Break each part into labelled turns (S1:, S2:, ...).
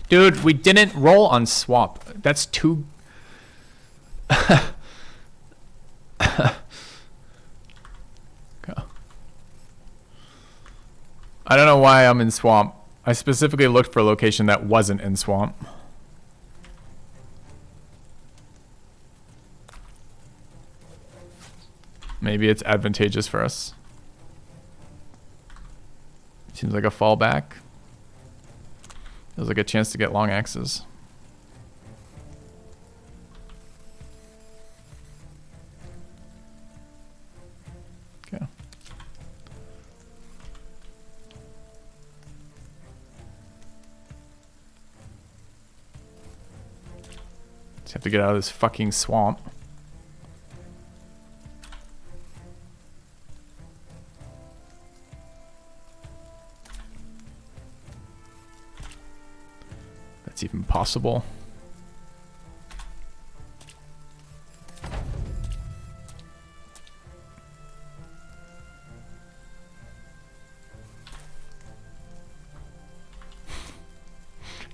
S1: Dude, we didn't roll on swap. That's too... Okay. I don't know why I'm in swamp. I specifically looked for a location that wasn't in swamp. Maybe it's advantageous for us. Seems like a fallback. Feels like a chance to get long axes. Okay. Just have to get out of this fucking swamp. That's even possible.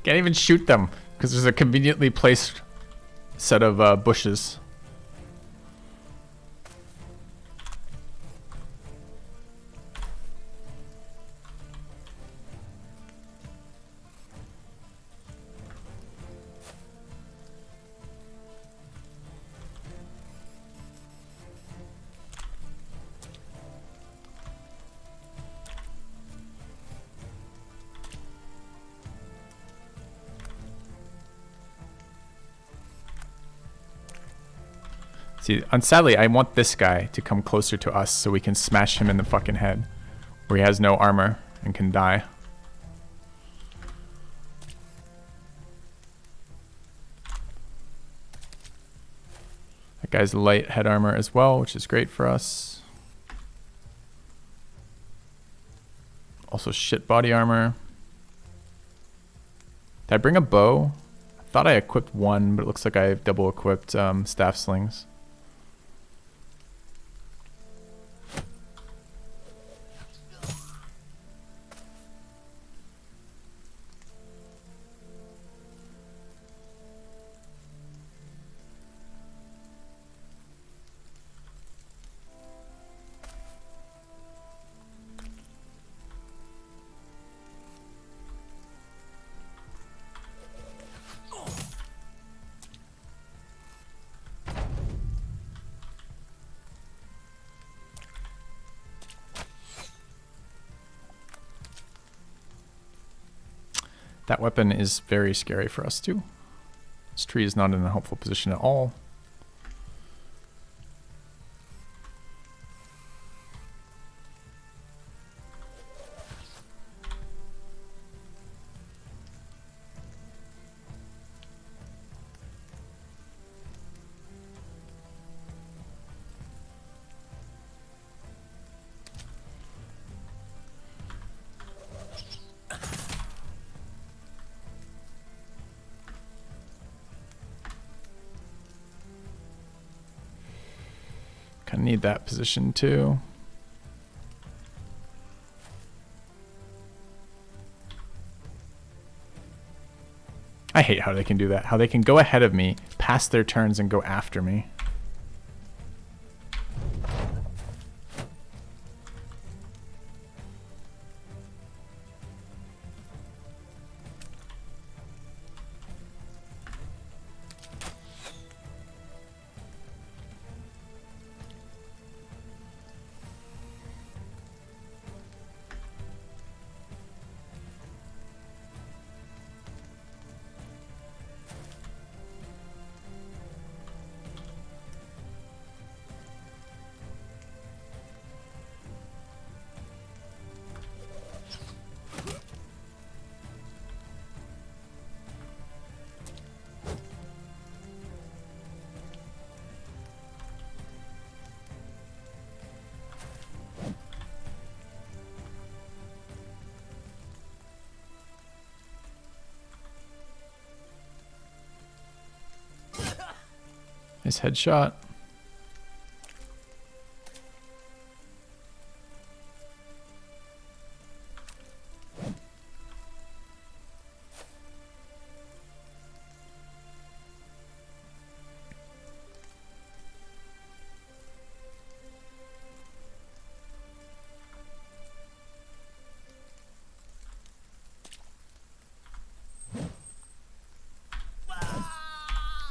S1: Can't even shoot them because there's a conveniently placed set of bushes. See, sadly, I want this guy to come closer to us so we can smash him in the fucking head, where he has no armor and can die. That guy's light head armor as well, which is great for us. Also shit body armor. Did I bring a bow? I thought I equipped one, but it looks like I double equipped staff slings. That weapon is very scary for us too. This tree is not in a helpful position at all. Kind of need that position too. I hate how they can do that. How they can go ahead of me, pass their turns, and go after me. Nice headshot.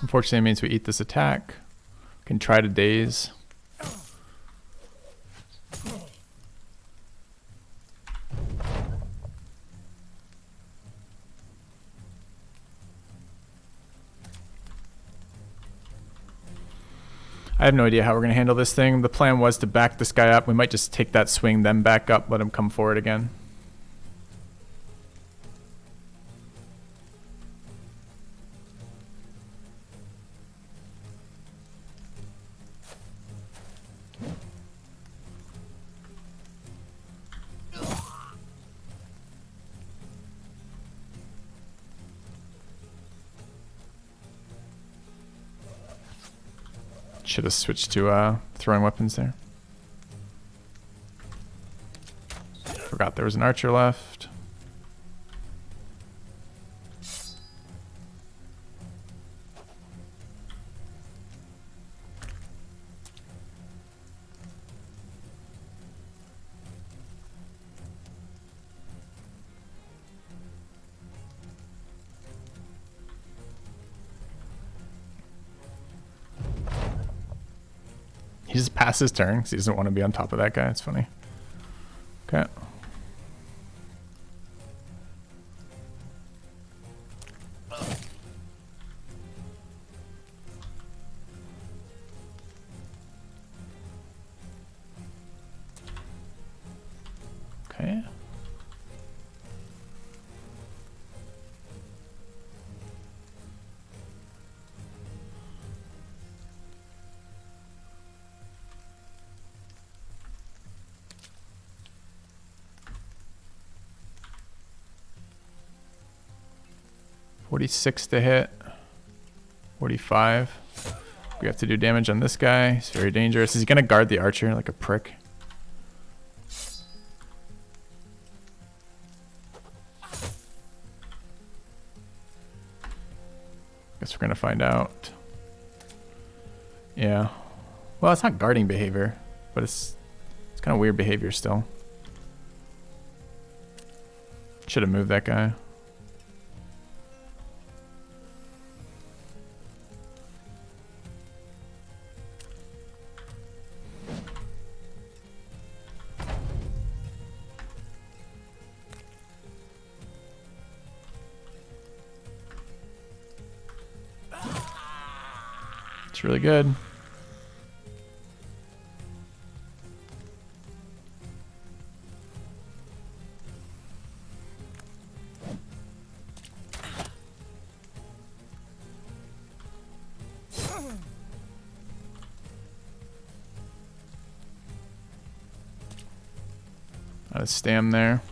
S1: Unfortunately, it means we eat this attack. Can try to daze. I have no idea how we're going to handle this thing. The plan was to back this guy up. We might just take that swing, then back up, let him come forward again. Should have switched to throwing weapons there. Forgot there was an archer left. He just passed his turn because he doesn't want to be on top of that guy. It's funny. Okay. Okay. $46 to hit. 45. We have to do damage on this guy. He's very dangerous. Is he gonna guard the archer like a prick? Guess we're gonna find out. Yeah. Well, it's not guarding behavior, but it's kind of weird behavior still. Should have moved that guy. It's really good. Got a stam there.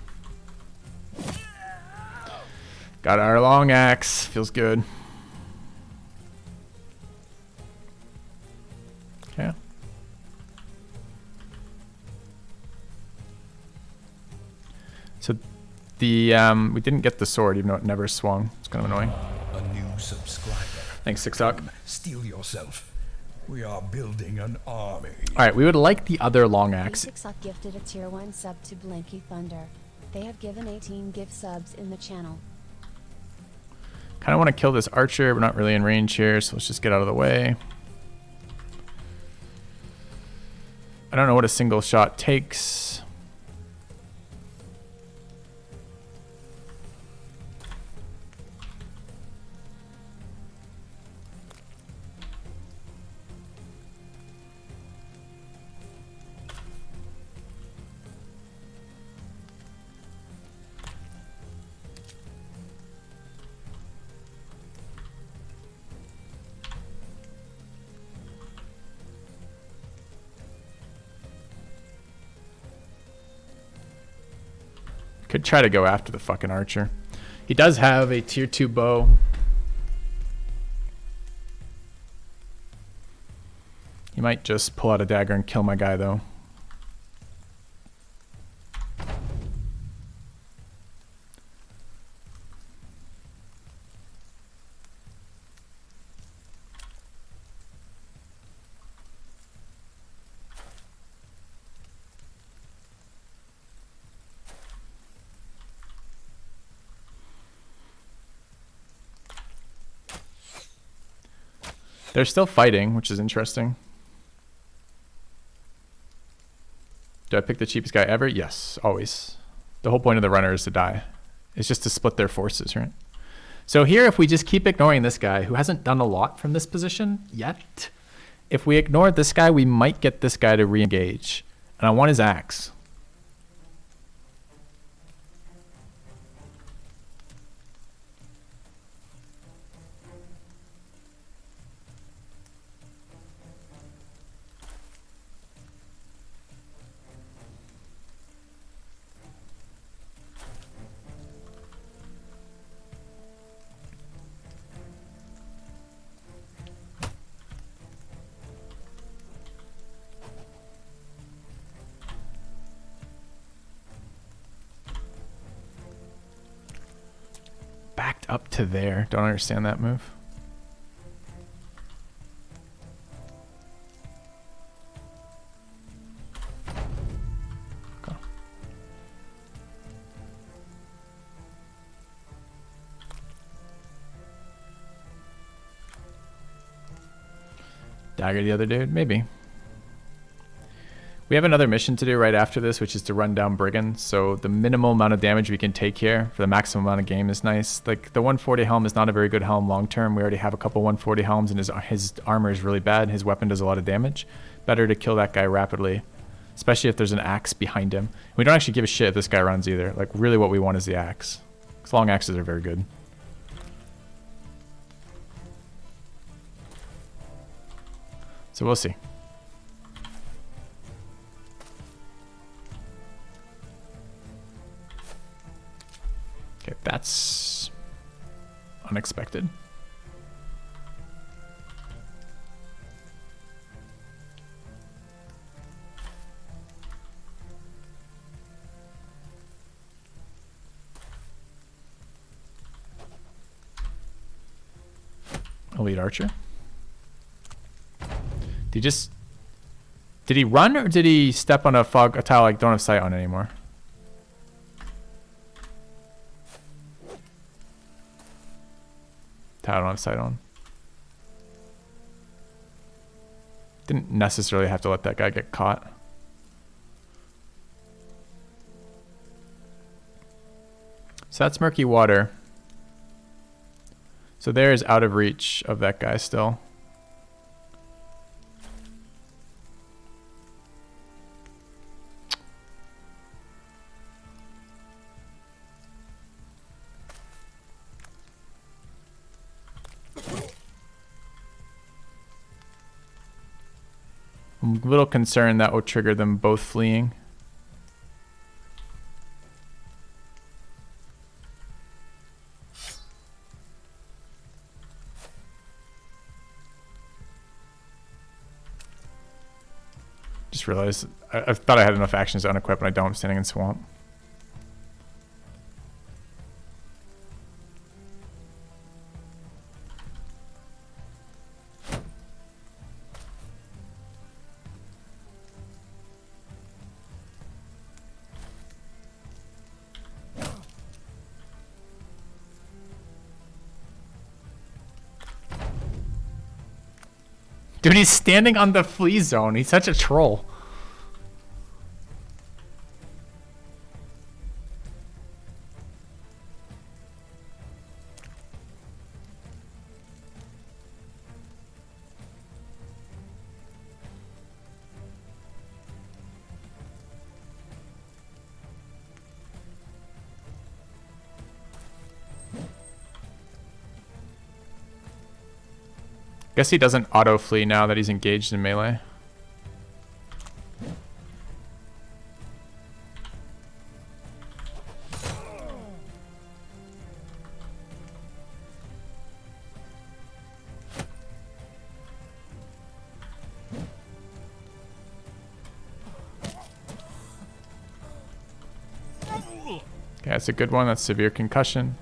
S1: Got our long axe. Feels good. Okay. So the we didn't get the sword even though it never swung. It's kind of annoying.
S2: A new subscriber.
S1: Thanks, Sixock.
S2: Steel yourself. We are building an army.
S1: Alright, we would like the other long axe.
S3: Sixock gifted a tier 1 sub to Blanky Thunder. They have given 18 gift subs in the channel.
S1: Kind of want to kill this archer. We're not really in range here, so let's just get out of the way. I don't know what a single shot takes. Could try to go after the fucking archer. He does have a tier 2 bow. He might just pull out a dagger and kill my guy though. They're still fighting, which is interesting. Do I pick the cheapest guy ever? Yes, always. The whole point of the runner is to die. It's just to split their forces, right? So here, if we just keep ignoring this guy, who hasn't done a lot from this position yet, if we ignore this guy, we might get this guy to re-engage. And I want his axe. Backed up to there. Don't understand that move. Okay. Dagger the other dude? Maybe. We have another mission to do right after this, which is to run down brigands. So the minimal amount of damage we can take here for the maximum amount of game is nice. Like the 140 helm is not a very good helm long term. We already have a couple 140 helms, and his armor is really bad. His weapon does a lot of damage. Better to kill that guy rapidly, especially if there's an axe behind him. We don't actually give a shit if this guy runs either. Like really what we want is the axe. Because long axes are very good. So we'll see. Okay, that's unexpected. Elite archer. Did he run or did he step on a tile like don't have sight on anymore? I don't have sight on. Didn't necessarily have to let that guy get caught. So that's murky water. So there is out of reach of that guy still. I'm a little concerned that will trigger them both fleeing. Just realized I thought I had enough actions to unequip, and I don't. I'm standing in swamp. Dude, he's standing on the flea zone. He's such a troll. Guess he doesn't auto flee now that he's engaged in melee. Okay, that's a good one. That's severe concussion.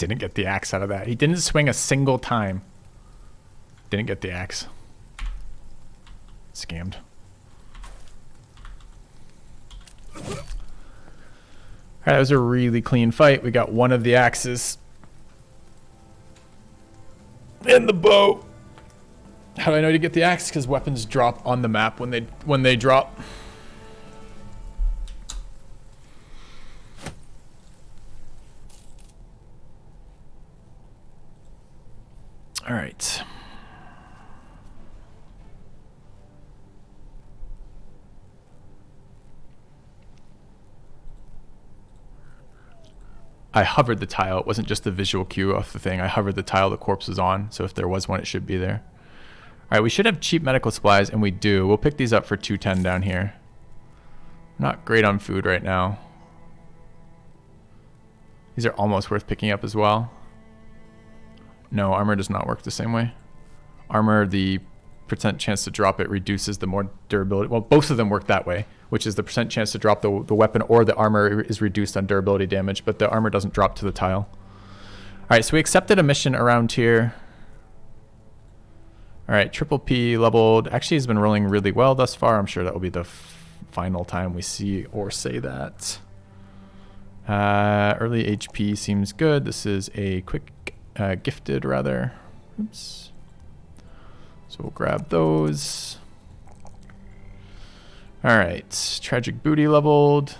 S1: Didn't get the axe out of that. He didn't swing a single time. Didn't get the axe. Scammed. Alright, that was a really clean fight. We got one of the axes. And the bow. How do I know to get the axe? Because weapons drop on the map when they drop. All right. I hovered the tile. It wasn't just the visual cue off the thing. I hovered the tile the corpse was on. So if there was one, it should be there. All right, we should have cheap medical supplies, and we do. We'll pick these up for 210 down here. Not great on food right now. These are almost worth picking up as well. No, armor does not work the same way. Armor, the percent chance to drop it reduces the more durability. Well, both of them work that way, which is the percent chance to drop the weapon or the armor is reduced on durability damage, but the armor doesn't drop to the tile. All right, so we accepted a mission around here. All right, triple P leveled. Actually, he's been rolling really well thus far. I'm sure that will be the final time we see or say that. Early HP seems good. This is a quick gifted rather. Oops. So we'll grab those. All right, tragic booty leveled.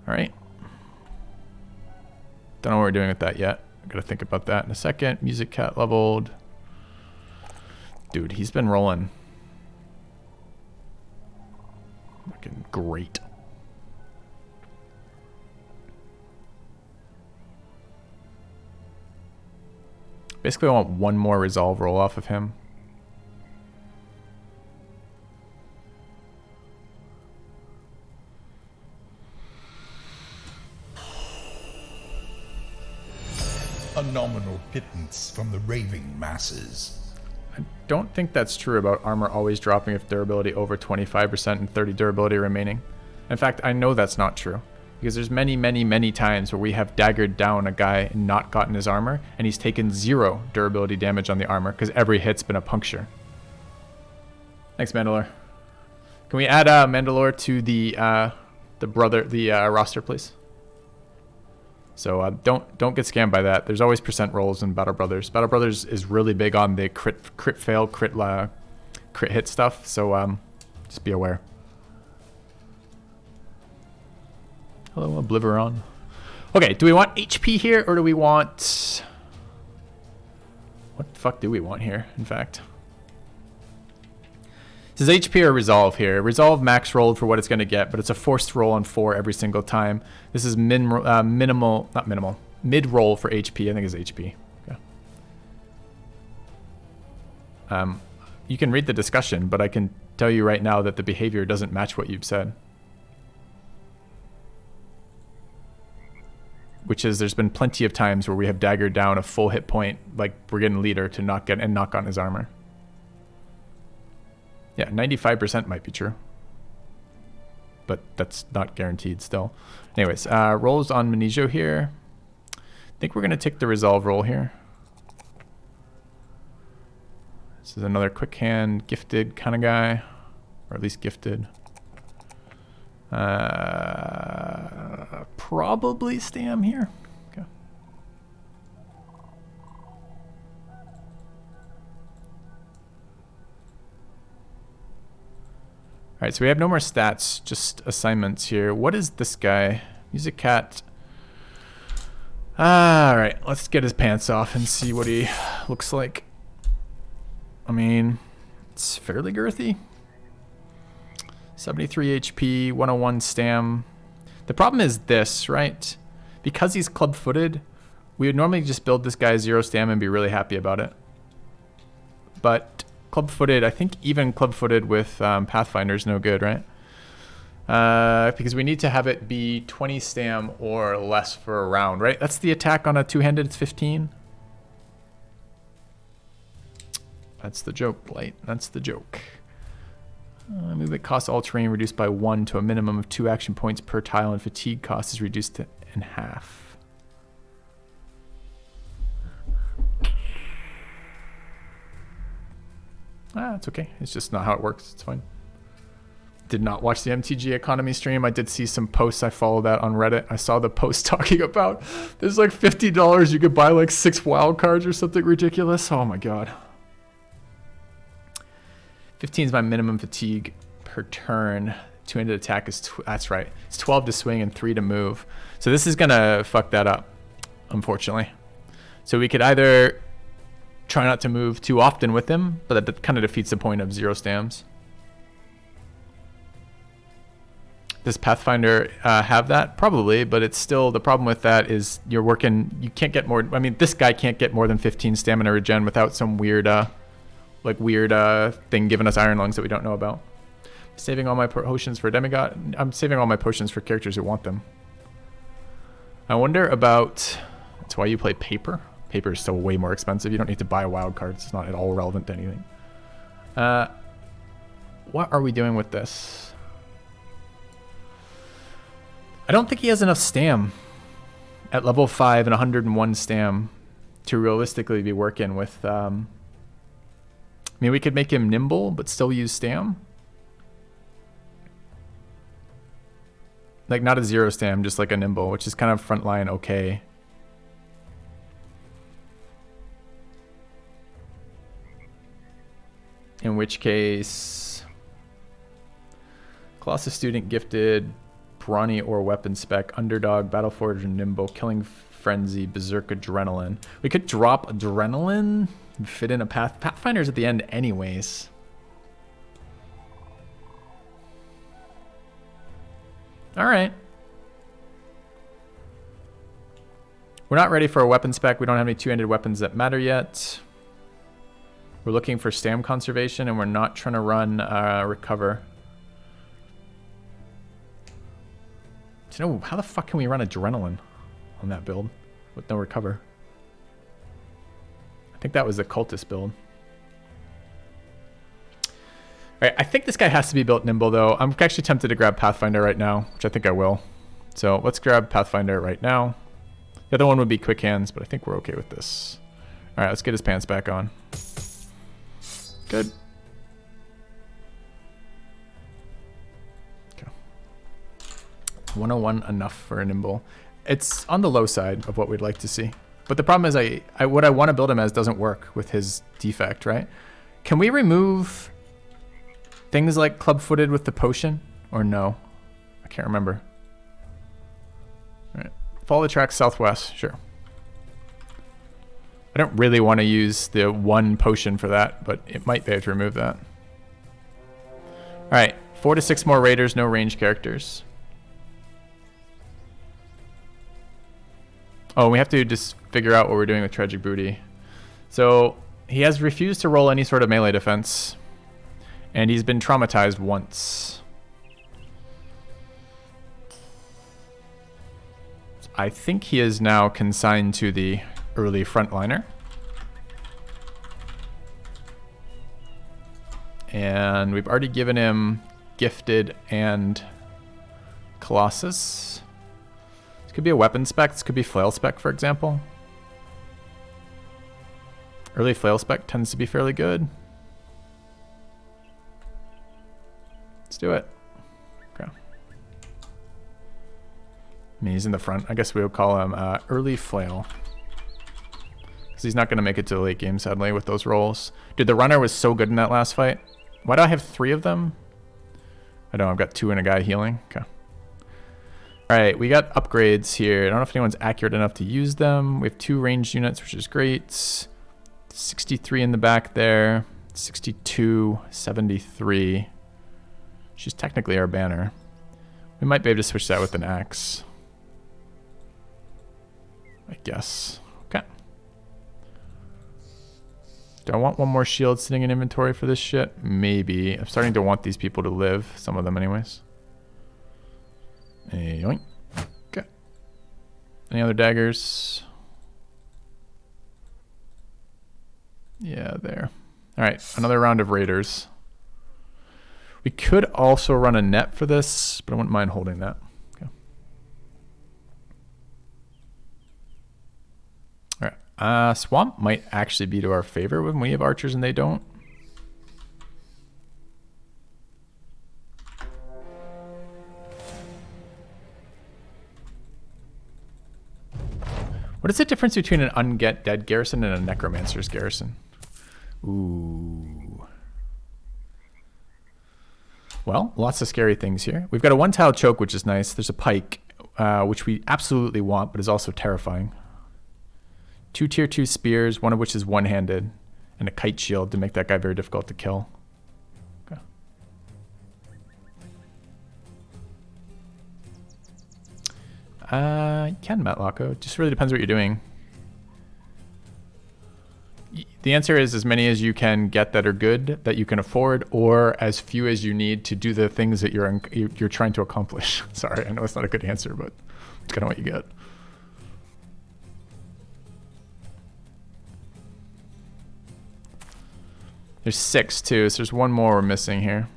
S1: All right. Don't know what we're doing with that yet. I gotta think about that in a second. Music cat leveled. Dude, he's been rolling. Fucking great. Basically, I want one more resolve roll off of him.
S2: A nominal pittance from the raving masses.
S1: I don't think that's true about armor always dropping with durability over 25% and 30 durability remaining. In fact, I know that's not true. Because there's many, many, many times where we have daggered down a guy and not gotten his armor, and he's taken 0 durability damage on the armor because every hit's been a puncture. Thanks, Mandalore. Can we add Mandalore to the roster, please? So don't get scammed by that. There's always percent rolls in Battle Brothers. Battle Brothers is really big on the crit fail, crit hit stuff. So just be aware. Hello, Oblivion. Okay, do we want HP here or do we want... What the fuck do we want here, in fact? This is HP or Resolve here. Resolve max rolled for what it's going to get, but it's a forced roll on 4 every single time. This is mid roll for HP. I think it's HP. Okay. You can read the discussion, but I can tell you right now that the behavior doesn't match what you've said. Which is, there's been plenty of times where we have daggered down a full hit point, like Brigand Leader, to knock on his armor. Yeah, 95% might be true. But that's not guaranteed still. Anyways, rolls on Minijo here. I think we're going to take the Resolve roll here. This is another quick hand, gifted kind of guy. Or at least gifted. Probably Stam here. Okay. All right, so we have no more stats, just assignments here. What is this guy? Music cat. All right, let's get his pants off and see what he looks like. I mean, it's fairly girthy. 73 HP, 101 stam. The problem is this, right? Because he's club-footed, we would normally just build this guy 0 stam and be really happy about it. But club-footed, I think even club-footed with Pathfinder is no good, right? Because we need to have it be 20 stam or less for a round, right? That's the attack on a two-handed, it's 15. That's the joke, Blight. That's the joke. Movement cost all terrain reduced by 1 to a minimum of 2 action points per tile, and fatigue cost is reduced in half. It's okay. It's just not how it works. It's fine. Did not watch the MTG economy stream. I did see some posts. I follow that on Reddit. I saw the post talking about there's like $50 you could buy like 6 wild cards or something ridiculous. Oh my god. 15 is my minimum fatigue per turn. 2-handed attack is that's right. It's 12 to swing and 3 to move. So this is gonna fuck that up, unfortunately. So we could either try not to move too often with him, but that kind of defeats the point of 0 stams. Does Pathfinder have that? Probably, but it's still, the problem with that is you're working, you can't get more, I mean, this guy can't get more than 15 stamina regen without some weird, thing giving us iron lungs that we don't know about. Saving all my potions for demigod. I'm saving all my potions for characters who want them. I wonder about, that's why you play paper. Paper is still way more expensive. You don't need to buy wild cards. It's not at all relevant to anything. What are we doing with this? I don't think he has enough stam at level 5 and 101 stam to realistically be working with. I mean, we could make him nimble, but still use stam. Like, not a 0 stam, just like a nimble, which is kind of frontline okay. In which case, Colossus Student gifted, Brawny or Weapon Spec, Underdog, Battleforge, and Nimble, Killing Frenzy, Berserk, Adrenaline. We could drop Adrenaline, fit in a Pathfinder's at the end anyways. Alright. We're not ready for a Weapon Spec. We don't have any 2-handed weapons that matter yet. We're looking for stam conservation, and we're not trying to run recover. Do you know, how the fuck can we run adrenaline on that build with no recover? I think that was the cultist build. Alright, I think this guy has to be built nimble though. I'm actually tempted to grab Pathfinder right now, which I think I will. So let's grab Pathfinder right now. The other one would be Quick Hands, but I think we're okay with this. Alright, let's get his pants back on. Good. Okay. 101 enough for a nimble. It's on the low side of what we'd like to see. But the problem is what I want to build him as doesn't work with his defect, right? Can we remove things like club-footed with the potion? Or no? I can't remember. All right. Follow the track southwest. Sure. I don't really want to use the 1 potion for that, but it might be able to remove that. All right. 4 to 6 more raiders, no range characters. Oh, we have to just figure out what we're doing with Tragic Booty. So he has refused to roll any sort of melee defense, and he's been traumatized once. I think he is now consigned to the early frontliner. And we've already given him Gifted and Colossus. This could be a weapon spec. This could be flail spec, for example. Early flail spec tends to be fairly good. Let's do it. Okay. I mean, he's in the front. I guess we would call him early flail. Because he's not going to make it to the late game, sadly, with those rolls. Dude, the runner was so good in that last fight. Why do I have 3 of them? I know, I've got 2 and a guy healing. Okay. Alright, we got upgrades here. I don't know if anyone's accurate enough to use them. We have 2 ranged units, which is great. 63 in the back there. 62, 73. She's technically our banner. We might be able to switch that with an axe, I guess. Okay. Do I want 1 more shield sitting in inventory for this shit? Maybe. I'm starting to want these people to live. Some of them anyways. Yoink. Okay. Any other daggers? Yeah, there. Alright, another round of raiders. We could also run a net for this, but I wouldn't mind holding that. Okay. All right. Swamp might actually be to our favor when we have archers and they don't. What is the difference between an unget dead garrison and a necromancer's garrison? Ooh. Well, lots of scary things here. We've got a one-tile choke, which is nice. There's a pike, which we absolutely want, but is also terrifying. 2 tier 2 spears, one of which is one-handed, and a kite shield to make that guy very difficult to kill. Okay. You can Matlocko. It just really depends what you're doing. The answer is as many as you can get that are good, that you can afford, or as few as you need to do the things that you're trying to accomplish. Sorry, I know it's not a good answer, but it's kind of what you get. There's 6 too, so there's one more we're missing here.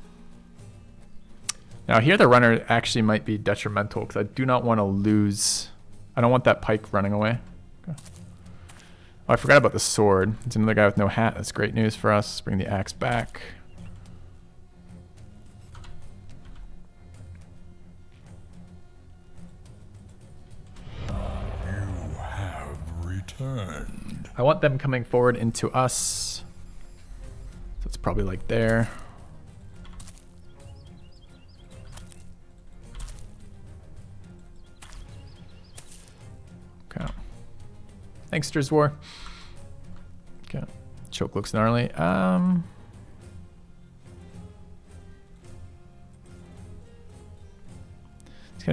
S1: Now here the runner actually might be detrimental because I do not want to lose. I don't want that pike running away. Okay. Oh, I forgot about the sword. It's another guy with no hat. That's great news for us. Let's bring the axe back.
S2: You have returned.
S1: I want them coming forward into us. So it's probably like there. Okay. Thanks, Drizwar. Okay. Choke looks gnarly. It's gonna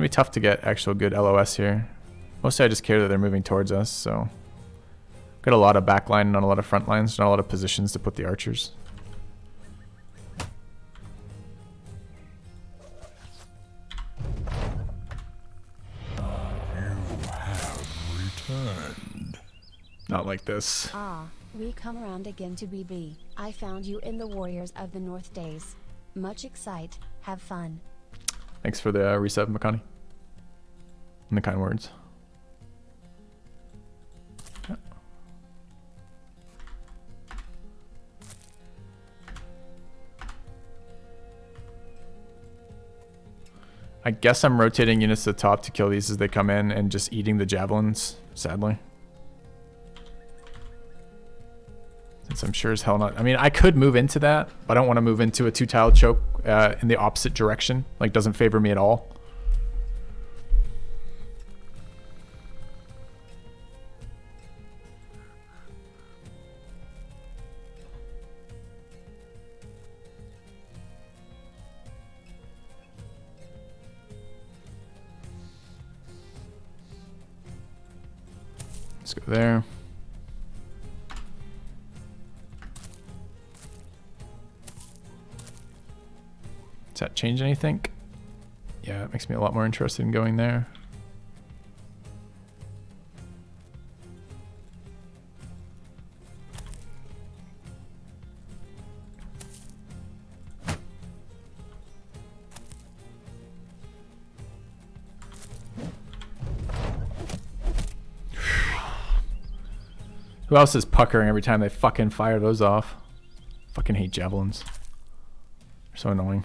S1: be tough to get actual good LOS here. Mostly I just care that they're moving towards us, so got a lot of backline, not a lot of front lines, not a lot of positions to put the archers. Not like this.
S3: Ah, we come around again to BB. I found you in the Warriors of the North days. Much excite, have fun.
S1: Thanks for the reset, Makani. And the kind words. Okay. I guess I'm rotating units to the top to kill these as they come in and just eating the javelins, sadly. Since I'm sure as hell not. I mean, I could move into that, but I don't want to move into a 2-tile choke in the opposite direction. Like, doesn't favor me at all. Let's go there. Does that change anything? Yeah, it makes me a lot more interested in going there. Who else is puckering every time they fucking fire those off? Fucking hate javelins. They're so annoying.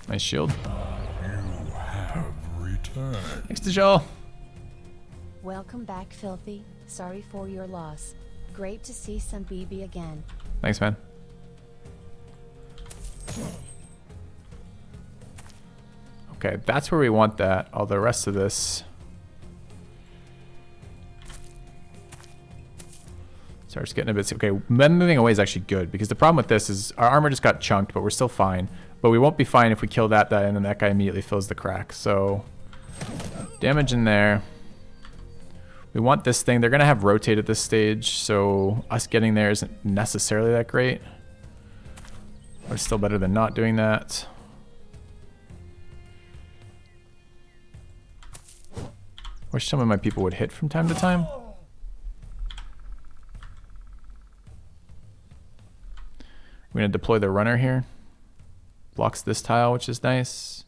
S1: Nice shield.
S2: You have returned.
S1: Thanks to Joel.
S3: Welcome back, Filthy. Sorry for your loss. Great to see some BB again.
S1: Thanks, man. Okay, that's where we want that. All the rest of this. Starts getting a bit. Okay, them moving away is actually good because the problem with this is our armor just got chunked, but we're still fine. But we won't be fine if we kill that guy and then that guy immediately fills the crack. So damage in there. We want this thing. They're gonna have rotate at this stage, so us getting there isn't necessarily that great. But it's still better than not doing that. Wish some of my people would hit from time to time. We're going to deploy the runner here. Blocks this tile, which is nice.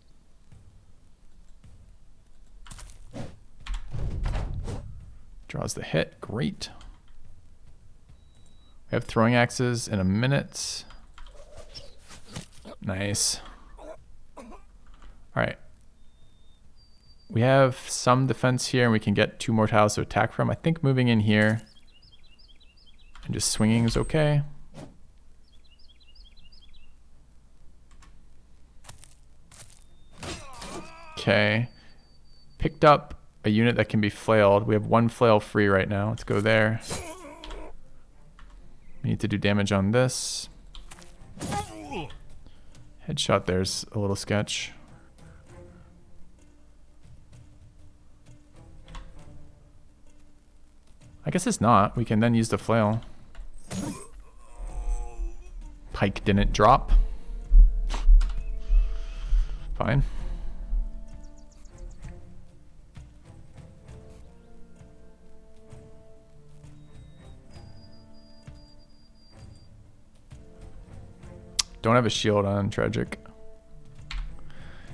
S1: Draws the hit. Great. We have throwing axes in a minute. Nice. All right. We have some defense here, and we can get 2 more tiles to attack from. I think moving in here and just swinging is okay. Okay. Picked up a unit that can be flailed. We have 1 flail free right now. Let's go there. We need to do damage on this. Headshot there's a little sketch. I guess it's not. We can then use the flail. Pike didn't drop. Fine. Don't have a shield on, tragic.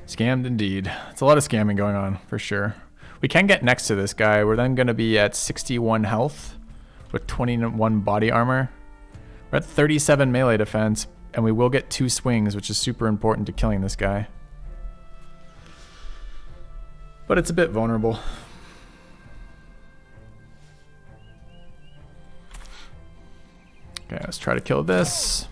S1: Scammed indeed. It's a lot of scamming going on, for sure. We can get next to this guy. We're then going to be at 61 health with 21 body armor. We're at 37 melee defense, and we will get 2 swings, which is super important to killing this guy. But it's a bit vulnerable. Okay, let's try to kill this.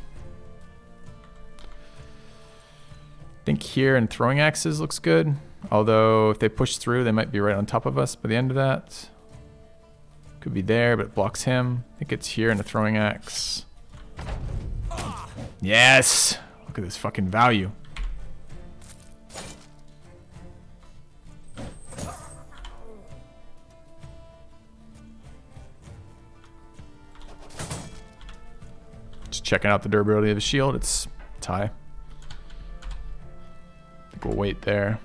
S1: I think here and throwing axes looks good. Although if they push through, they might be right on top of us by the end of that. Could be there, but it blocks him. I think it's here and a throwing axe. Yes! Look at this fucking value. Just checking out the durability of the shield. It's high. We'll wait there.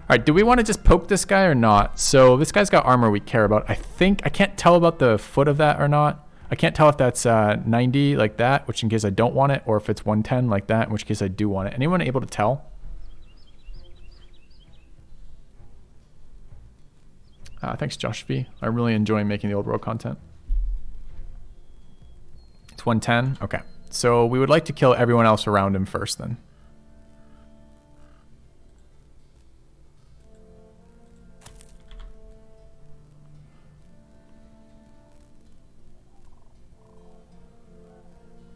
S1: All right, do we want to just poke this guy or not? So this guy's got armor we care about. I can't tell about the foot of that or not. I can't tell if that's 90 like that, which in case I don't want it, or if it's 110 like that, in which case I do want it. Anyone able to tell? Thanks, Josh V. I really enjoy making the old world content. It's 110. Okay, so we would like to kill everyone else around him first then.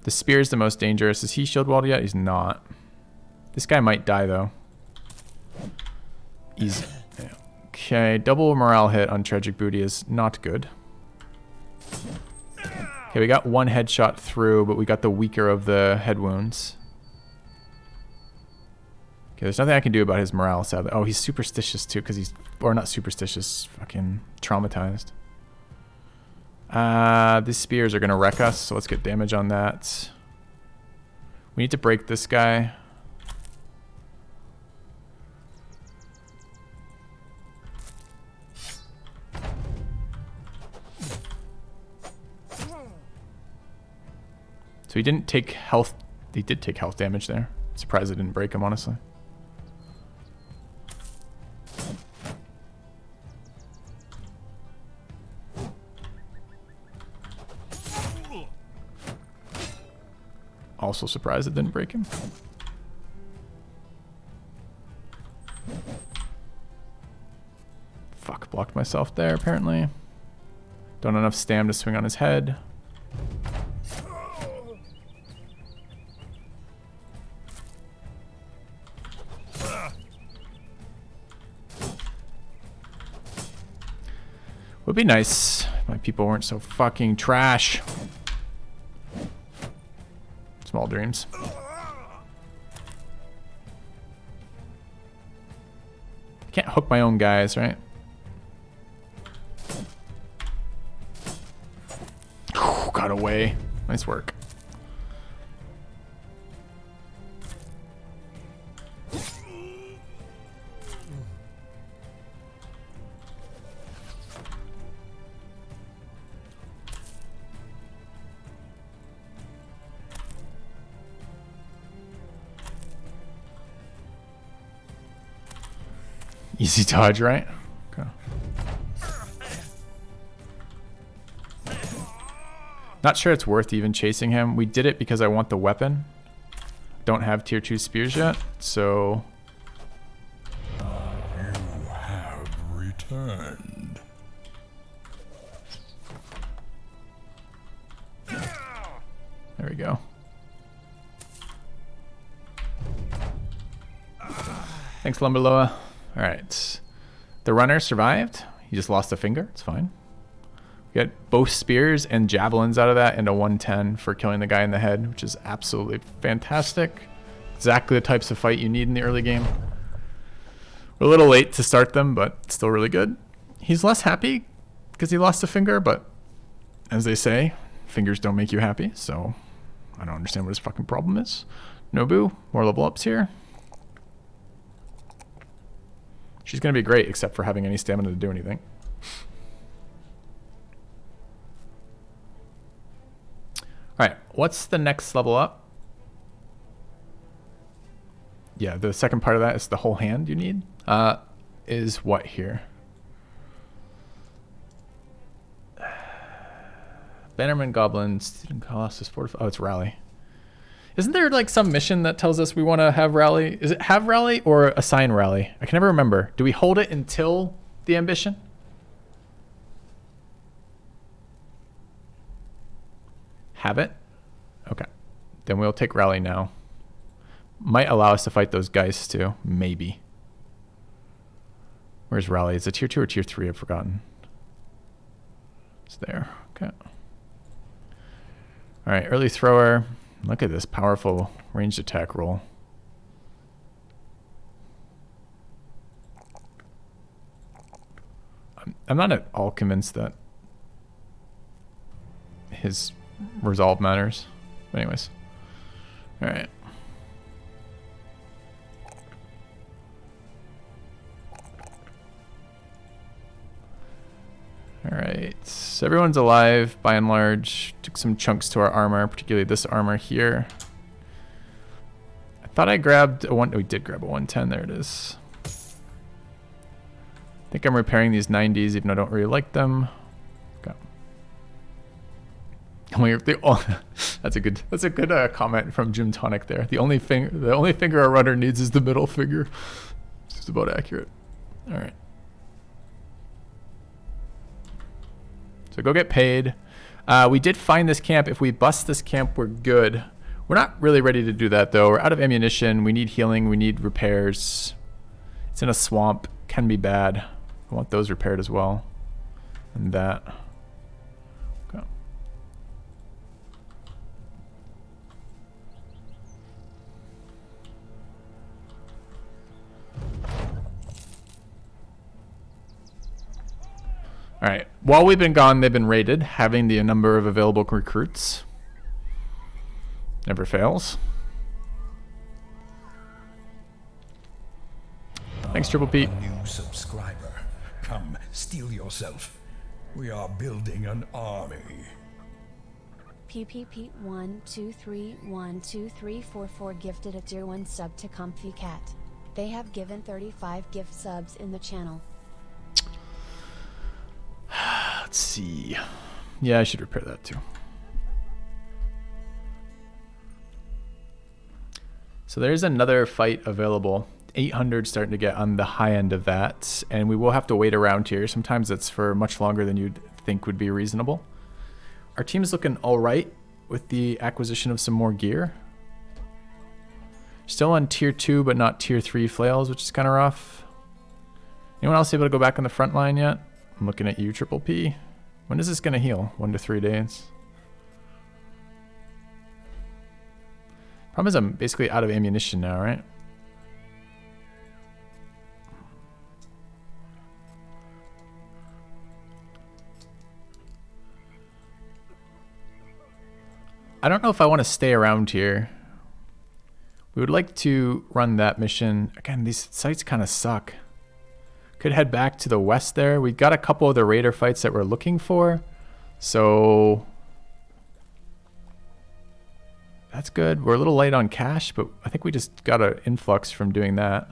S1: The spear is the most dangerous. Is he shield walled yet? He's not. This guy might die though. Easy. Yeah. Okay, double morale hit on Tragic Booty is not good. Okay, we got 1 headshot through, but we got the weaker of the head wounds. Okay, there's nothing I can do about his morale, sadly. Oh, he's superstitious too, because he's... Or not superstitious, fucking traumatized. These spears are going to wreck us, so let's get damage on that. We need to break this guy. So he didn't take health. He did take health damage there. Surprised it didn't break him, honestly. Also surprised it didn't break him. Fuck, blocked myself there apparently. Don't have enough stam to swing on his head. Would be nice if my people weren't so fucking trash. Small dreams. Can't hook my own guys, right? Got away. Nice work. Easy dodge, right? Okay. Not sure it's worth even chasing him. We did it because I want the weapon. Don't have tier 2 spears yet, so...
S2: You have returned.
S1: There we go. Thanks, Lumberloa. Alright. The runner survived. He just lost a finger. It's fine. We got both spears and javelins out of that and a 110 for killing the guy in the head, which is absolutely fantastic. Exactly the types of fight you need in the early game. We're a little late to start them, but still really good. He's less happy because he lost a finger, but as they say, fingers don't make you happy, so I don't understand what his fucking problem is. Nobu, more level ups here. She's going to be great, except for having any stamina to do anything. Alright, what's the next level up? Yeah, the second part of that is the whole hand you need. Is what here? Bannerman Goblin, Student Colossus, Fortify. Oh, it's Rally. Isn't there like some mission that tells us we want to have Rally? Is it have Rally or assign Rally? I can never remember. Do we hold it until the ambition? Have it? Okay. Then we'll take Rally now. Might allow us to fight those guys too. Maybe. Where's Rally? Is it tier 2 or tier 3? I've forgotten. It's there. Okay. Alright, early thrower. Look at this powerful ranged attack roll. I'm not at all convinced that his resolve matters. But anyways. Alright. Alright, so everyone's alive by and large. Took some chunks to our armor, particularly this armor here. I thought I grabbed a one. Oh, we did grab a 110. There it is. I think I'm repairing these 90s, even though I don't really like them. Okay. That's a good comment from Jim Tonic there. The only finger a runner needs is the middle finger. It's just about accurate. All right. So go get paid. We did find this camp. If we bust this camp, we're good. We're not really ready to do that, though. We're out of ammunition. We need healing. We need repairs. It's in a swamp. Can be bad. I want those repaired as well. And that. Okay. All right. While we've been gone, they've been raided, having the number of available recruits. Never fails. Thanks, Triple Pete.
S2: A new subscriber. Come, steel yourself. We are building an army.
S3: PPP12312344 gifted a tier 1 sub to Comfy Cat. They have given 35 gift subs in the channel.
S1: Let's see. Yeah, I should repair that too. So there's another fight available. 800 starting to get on the high end of that, and we will have to wait around here. Sometimes it's for much longer than you'd think would be reasonable. Our team's looking all right with the acquisition of some more gear. Still on tier 2, but not tier 3 flails, which is kind of rough. Anyone else able to go back on the front line yet? I'm looking at you, Triple P. When is this going to heal? 1 to 3 days. Problem is I'm basically out of ammunition now, right? I don't know if I want to stay around here. We would like to run that mission. Again, these sites kind of suck. Could head back to the west there. We got a couple of the raider fights that we're looking for. So that's good. We're a little light on cash, but I think we just got an influx from doing that.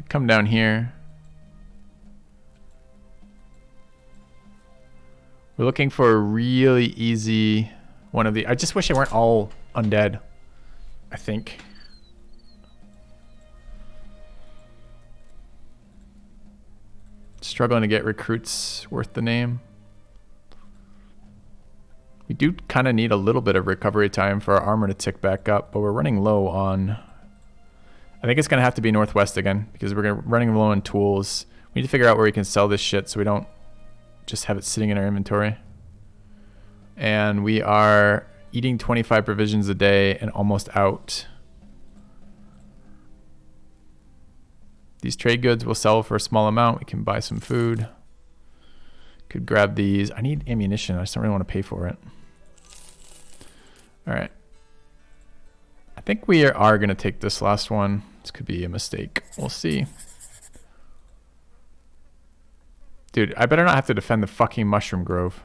S1: Could come down here. We're looking for a really easy one of the... I just wish they weren't all undead, I think. Struggling to get recruits worth the name. We do kind of need a little bit of recovery time for our armor to tick back up, but we're running low on... I think it's going to have to be northwest again, because we're running low on tools. We need to figure out where we can sell this shit so we don't just have it sitting in our inventory. And we are eating 25 provisions a day and almost out. These trade goods will sell for a small amount. We can buy some food. Could grab these. I need ammunition. I just don't really want to pay for it. All right. I think we are going to take this last one. This could be a mistake. We'll see. Dude, I better not have to defend the fucking mushroom grove.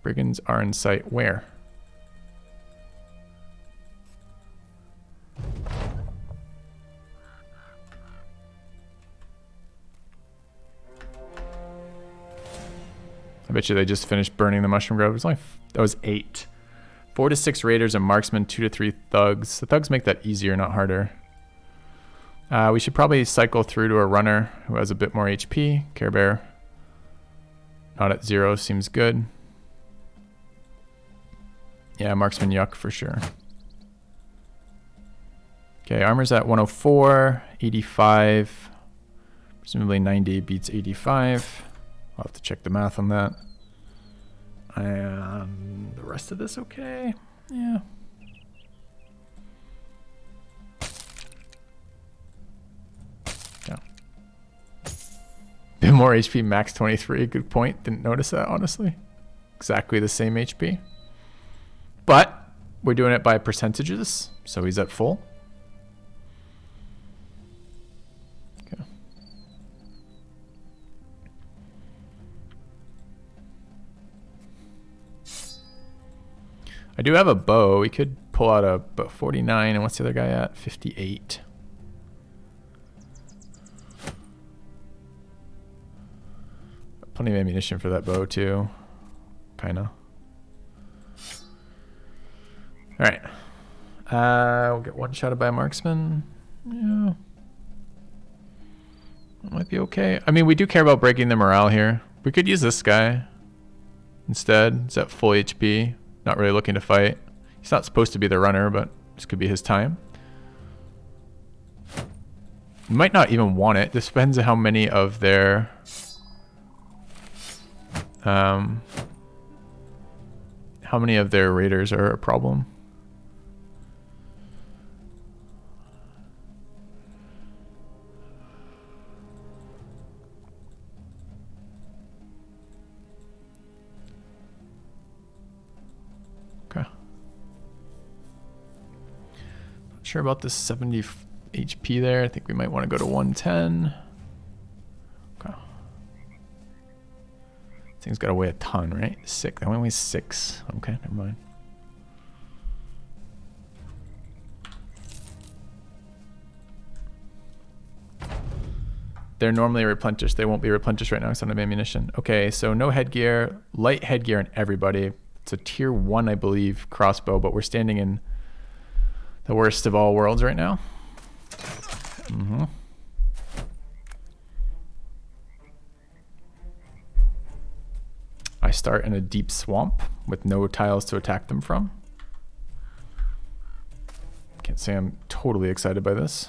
S1: Brigands are in sight. Where? I bet you they just finished burning the mushroom grove. It was only that was 8. 4 to 6 raiders and marksmen, 2 to 3 thugs. The thugs make that easier, not harder. We should probably cycle through to a runner who has a bit more HP. Care Bear. Not at 0, seems good. Yeah, marksman yuck for sure. Okay, armor's at 104, 85. Presumably 90 beats 85. I'll have to check the math on that. And the rest of this okay? Yeah. Yeah. Bit more HP, max 23. Good point. Didn't notice that, honestly. Exactly the same HP. But we're doing it by percentages, so he's at full. Okay. I do have a bow. We could pull out a 49, and what's the other guy at? 58. Plenty of ammunition for that bow too. Kinda. Alright. We'll get one-shotted by a marksman. Yeah. That might be okay. I mean, we do care about breaking the morale here. We could use this guy instead. He's at full HP. Not really looking to fight. He's not supposed to be the runner, but this could be his time. You might not even want it. This depends on how many of their... how many of their raiders are a problem. Sure about this 70 HP there. I think we might want to go to 110. Okay. This thing's got to weigh a ton, right? 6. That one weighs 6. Okay, never mind. They're normally replenished. They won't be replenished right now because I don't have ammunition. Okay, so no headgear. Light headgear on everybody. It's a tier 1, I believe, crossbow, but we're standing in the worst of all worlds right now. Mm-hmm. I start in a deep swamp with no tiles to attack them from. Can't say I'm totally excited by this.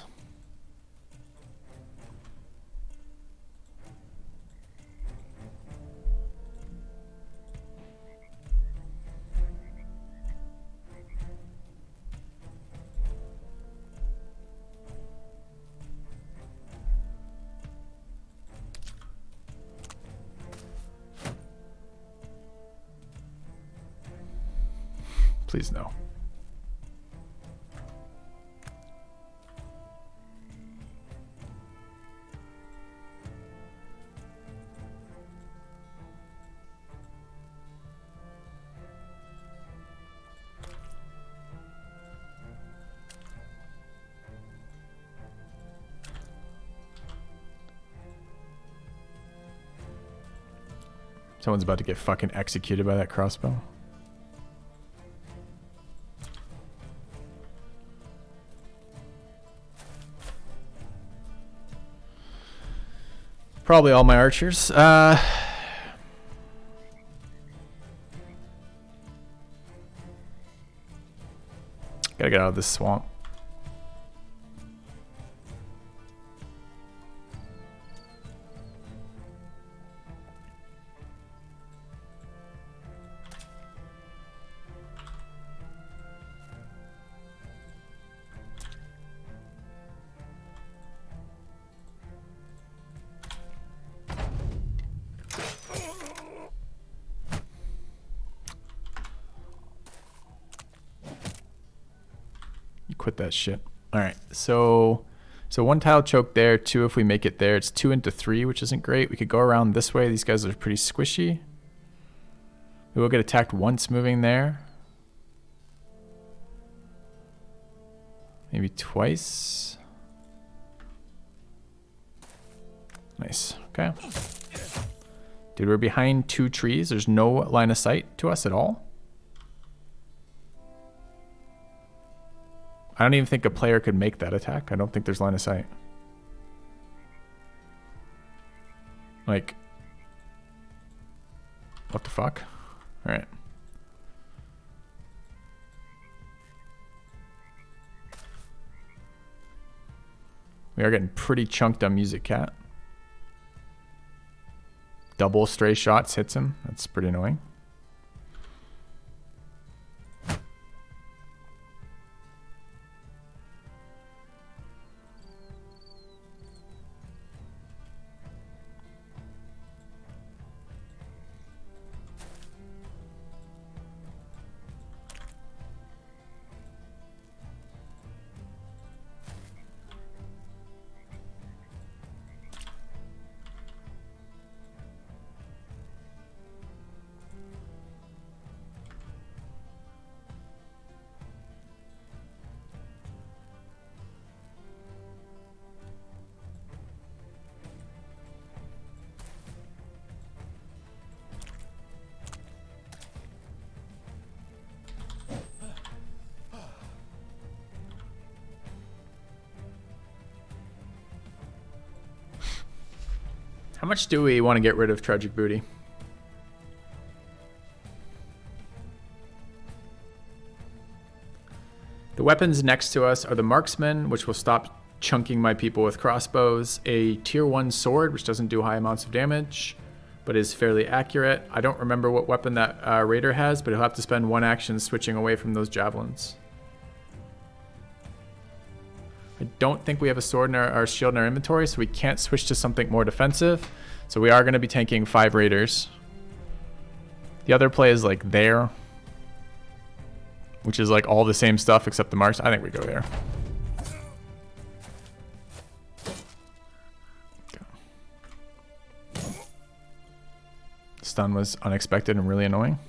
S1: Please no. Someone's about to get fucking executed by that crossbow. Probably all my archers. Gotta get out of this swamp. Quit that shit. All right, so one tile choke there, 2 if we make it there. It's 2 into 3, which isn't great. We could go around this way. These guys are pretty squishy. We will get attacked once moving there. Maybe twice. Nice. Okay. Dude, we're behind 2 trees. There's no line of sight to us at all. I don't even think a player could make that attack. I don't think there's line of sight. Like, what the fuck? All right. We are getting pretty chunked on Music Cat. Double stray shots hits him. That's pretty annoying. How much do we want to get rid of Tragic Booty? The weapons next to us are the Marksman, which will stop chunking my people with crossbows, a tier 1 sword, which doesn't do high amounts of damage, but is fairly accurate. I don't remember what weapon that Raider has, but he'll have to spend 1 action switching away from those javelins. I don't think we have a sword in our shield in our inventory, so we can't switch to something more defensive. So we are going to be tanking 5 Raiders. The other play is like there, which is like all the same stuff except the marks. I think we go there. Stun was unexpected and really annoying.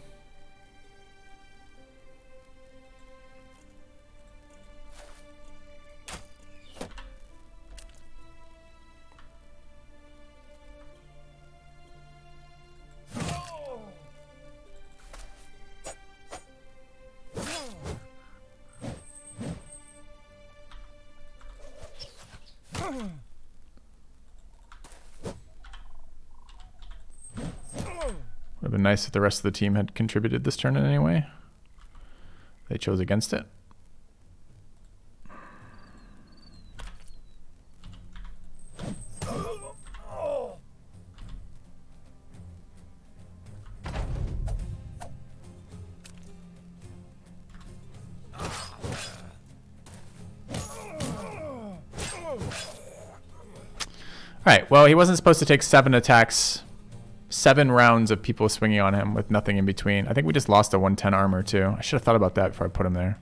S1: Would have been nice if the rest of the team had contributed this turn in any way. They chose against it. Alright, well, he wasn't supposed to take 7 attacks, 7 rounds of people swinging on him with nothing in between. I think we just lost a 110 armor, too. I should have thought about that before I put him there.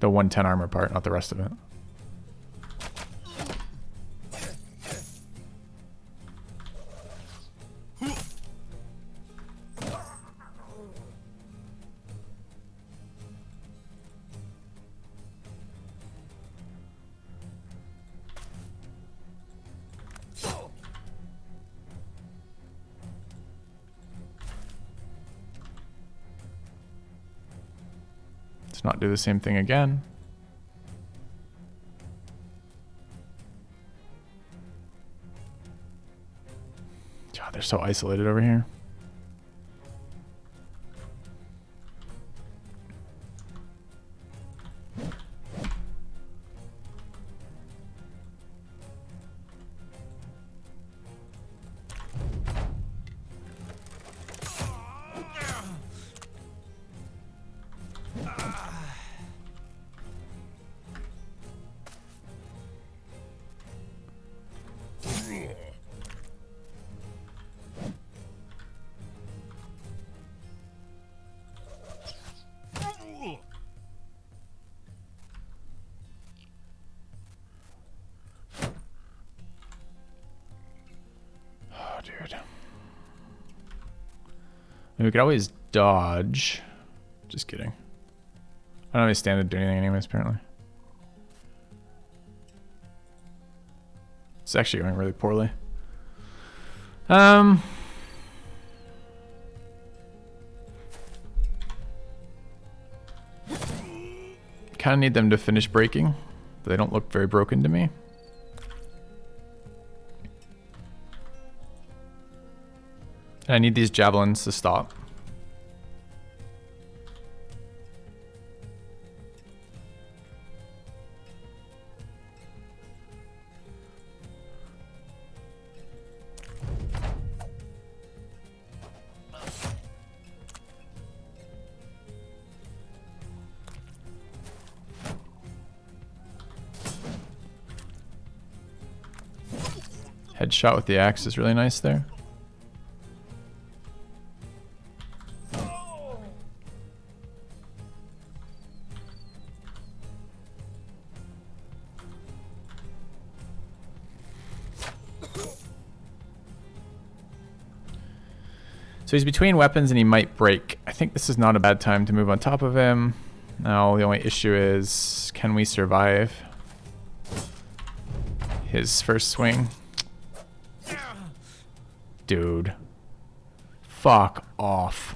S1: The 110 armor part, not the rest of it. Let's not do the same thing again. God, they're so isolated over here. Dude. We could always dodge. Just kidding. I don't really stand to do anything anyways, apparently. It's actually going really poorly. Kind of need them to finish breaking, but they don't look very broken to me. I need these javelins to stop. Headshot with the axe is really nice there. So he's between weapons and he might break. I think this is not a bad time to move on top of him. Now the only issue is, can we survive his first swing? Dude. Fuck off.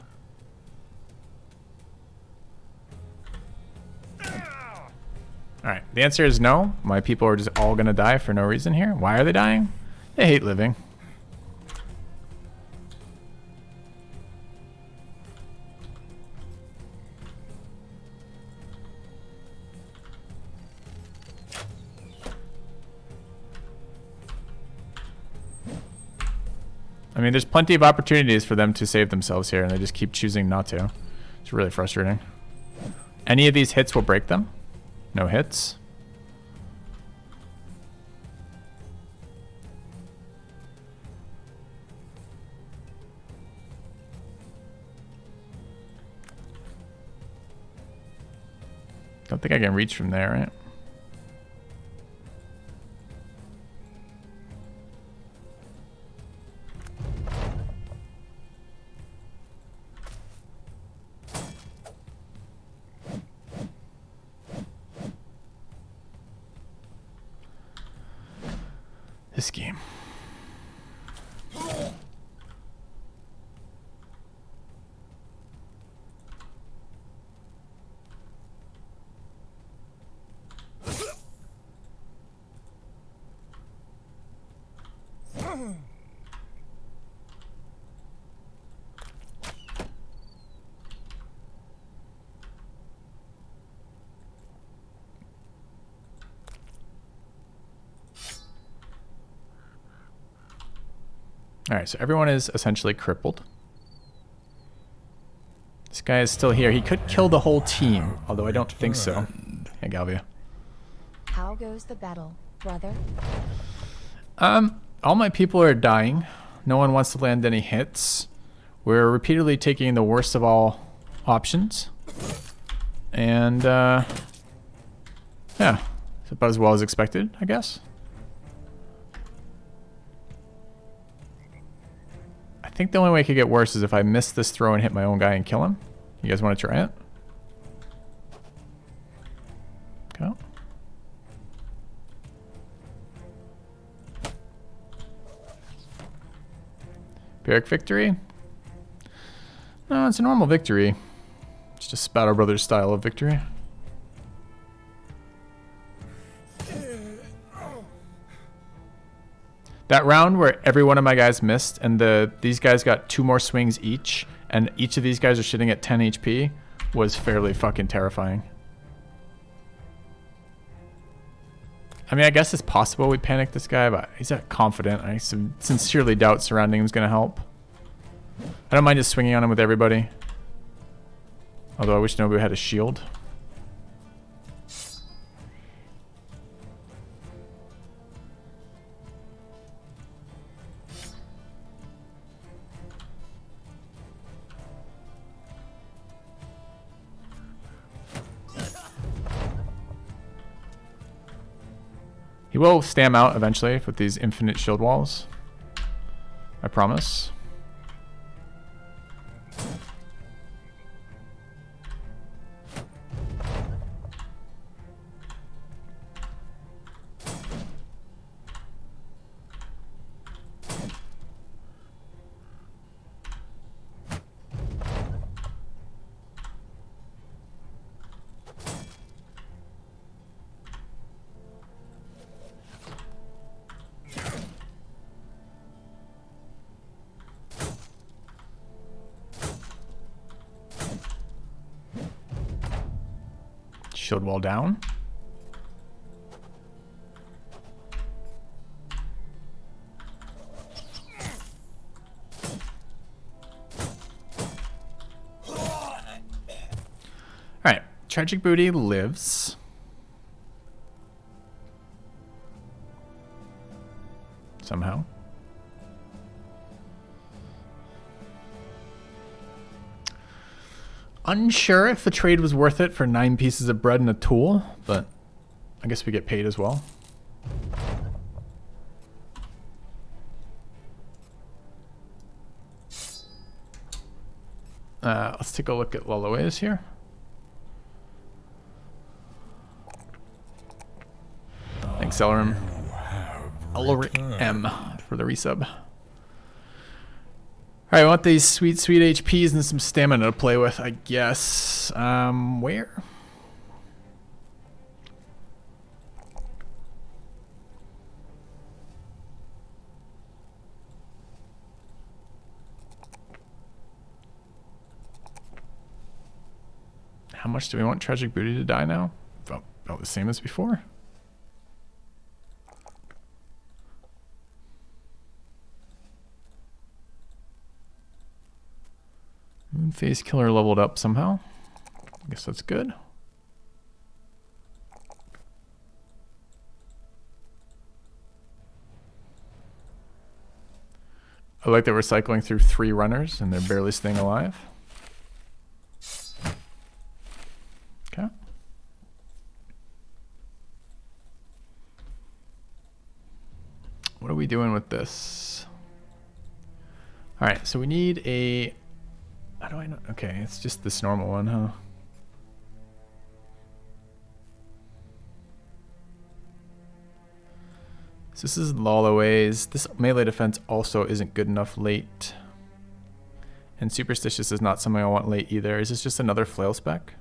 S1: Alright, the answer is no. My people are just all gonna die for no reason here. Why are they dying? They hate living. I mean, there's plenty of opportunities for them to save themselves here, and they just keep choosing not to. It's really frustrating. Any of these hits will break them. No hits. Don't think I can reach from there, right? This game. All right, so everyone is essentially crippled. This guy is still here. He could kill the whole team, although I don't think so. Hey, Galvia.
S3: How goes the battle, brother?
S1: All my people are dying. No one wants to land any hits. We're repeatedly taking the worst of all options. And, yeah. It's about as well as expected, I guess. I think the only way it could get worse is if I miss this throw and hit my own guy and kill him. You guys want to try it? Go. Pyrrhic victory? No, it's a normal victory. Just just Battle Brothers style of victory. That round where every one of my guys missed and these guys got 2 more swings each, and each of these guys are sitting at 10 HP, was fairly fucking terrifying. I mean, I guess it's possible we panic this guy, but he's not confident. I sincerely doubt surrounding him is going to help. I don't mind just swinging on him with everybody. Although I wish nobody had a shield. He will stam out eventually with these infinite shield walls. I promise. Shield wall down. Alright, Tragic Booty lives. Somehow. Unsure if the trade was worth it for 9 pieces of bread and a tool, but I guess we get paid as well. Let's take a look at Loloes here. Thanks, Elrim. M for the resub. Alright, I want these sweet, sweet HPs and some stamina to play with, I guess. Where? How much do we want Tragic Booty to die now? About the same as before. Phase Killer leveled up somehow. I guess that's good. I like that we're cycling through 3 runners and they're barely staying alive. Okay. What are we doing with this? All right, so we need a... How do I know? Okay, it's just this normal one, huh? So this is Loloes. This melee defense also isn't good enough late. And Superstitious is not something I want late either. Is this just another flail spec?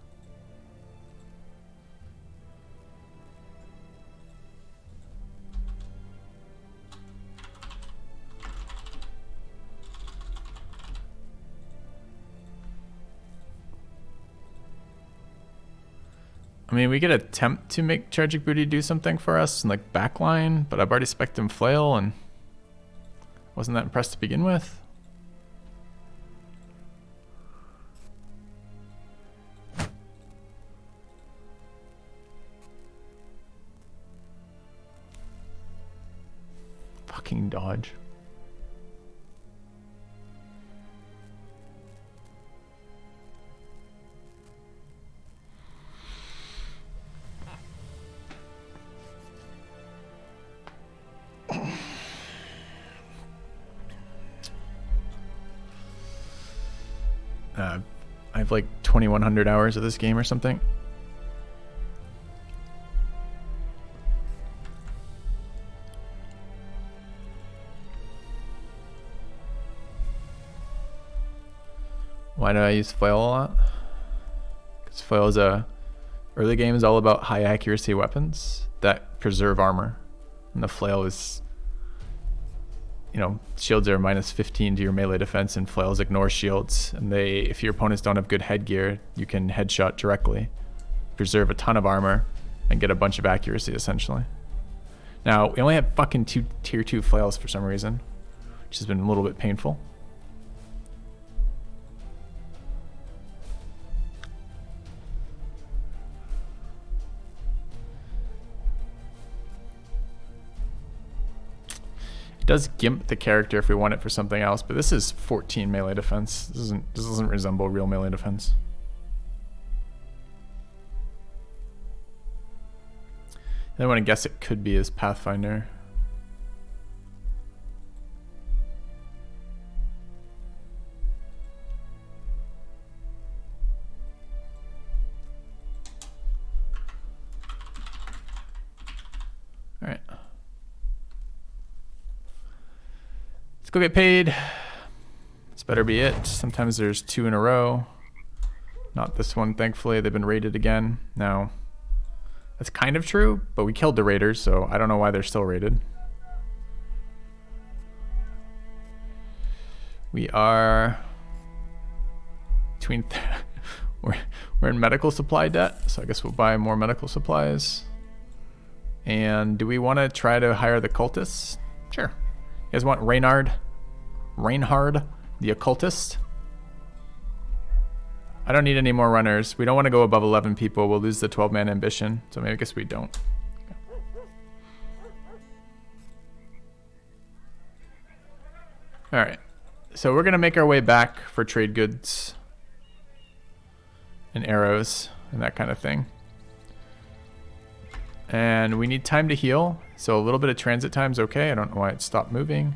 S1: I mean, we could attempt to make Tragic Booty do something for us in like backline, but I've already spec'd him flail and wasn't that impressed to begin with. Fucking dodge. I have like 2,100 hours of this game or something. Why do I use flail a lot? This flail is early game is all about high accuracy weapons that preserve armor. And the flail is, you know, shields are minus 15 to your melee defense, and flails ignore shields. And they, if your opponents don't have good headgear, you can headshot directly, preserve a ton of armor, and get a bunch of accuracy essentially. Now, we only have fucking 2 tier 2 flails for some reason, which has been a little bit painful. It does gimp the character if we want it for something else, but this is 14 melee defense. This doesn't resemble real melee defense. The only one I guess it could be is Pathfinder. All right. Let's go get paid. This better be it. Sometimes there's 2 in a row. Not this one, thankfully. They've been raided again. Now, that's kind of true, but we killed the raiders, so I don't know why they're still raided. We are between we're in medical supply debt, so I guess we'll buy more medical supplies. And do we want to try to hire the cultists? Sure. You guys want Reinhard, the occultist? I don't need any more runners. We don't want to go above 11 people. We'll lose the 12-man ambition, so maybe I guess we don't. All right. So we're going to make our way back for trade goods and arrows and that kind of thing. And we need time to heal, so a little bit of transit time is okay. I don't know why it stopped moving.